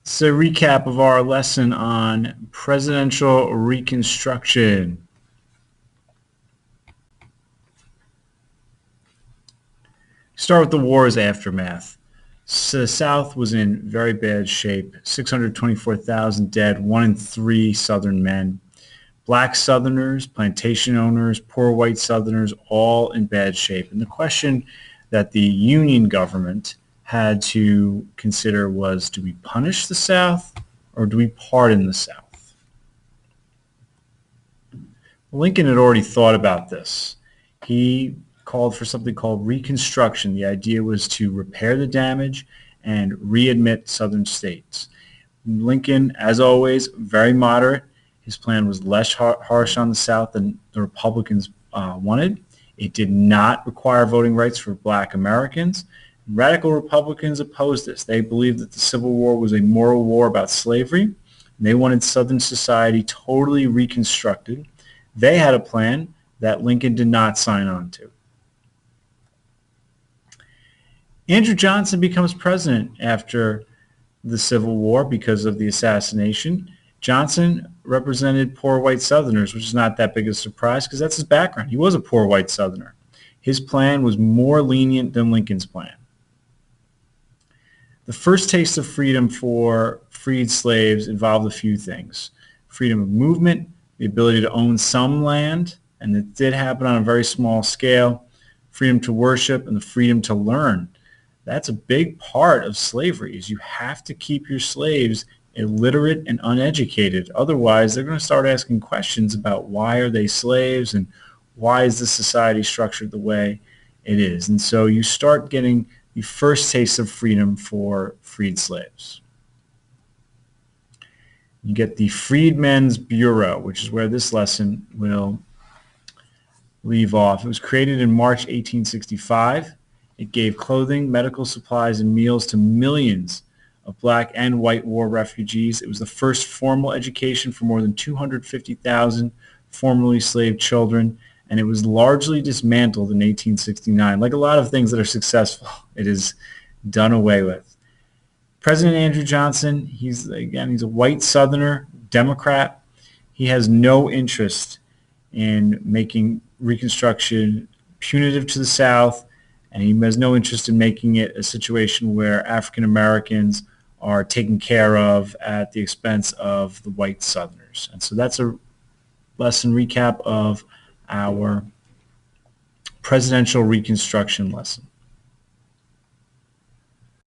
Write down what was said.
It's a recap of our lesson on Presidential Reconstruction. Start with the war's aftermath. So the South was in very bad shape. 624,000 dead, 1 in 3 Southern men. Black Southerners, plantation owners, poor white Southerners, all in bad shape. And the question that the Union government had to consider was, do we punish the South or do we pardon the South? Lincoln had already thought about this. He called for something called Reconstruction. The idea was to repair the damage and readmit Southern states. Lincoln, as always, very moderate. His plan was less harsh on the South than the Republicans wanted. It did not require voting rights for black Americans. Radical Republicans opposed this. They believed that the Civil War was a moral war about slavery, and they wanted Southern society totally reconstructed. They had a plan that Lincoln did not sign on to. Andrew Johnson becomes president after the Civil War because of the assassination. Johnson represented poor white Southerners, which is not that big a surprise because that's his background. He was a poor white Southerner. His plan was more lenient than Lincoln's plan. The first taste of freedom for freed slaves involved a few things. Freedom of movement, the ability to own some land, and it did happen on a very small scale. Freedom to worship and the freedom to learn. That's a big part of slavery, is you have to keep your slaves illiterate and uneducated. Otherwise, they're going to start asking questions about why are they slaves and why is this society structured the way it is. And so you start getting the first taste of freedom for freed slaves. You get the Freedmen's Bureau, which is where this lesson will leave off. It was created in March 1865. It gave clothing, medical supplies, and meals to millions of black and white war refugees. It was the first formal education for more than 250,000 formerly enslaved children, and it was largely dismantled in 1869. Like a lot of things that are successful, it is done away with. President Andrew Johnson, he's a white Southerner, Democrat. He has no interest in making Reconstruction punitive to the South, and he has no interest in making it a situation where African Americans are taken care of at the expense of the white Southerners. And so that's a lesson recap of our Presidential Reconstruction lesson.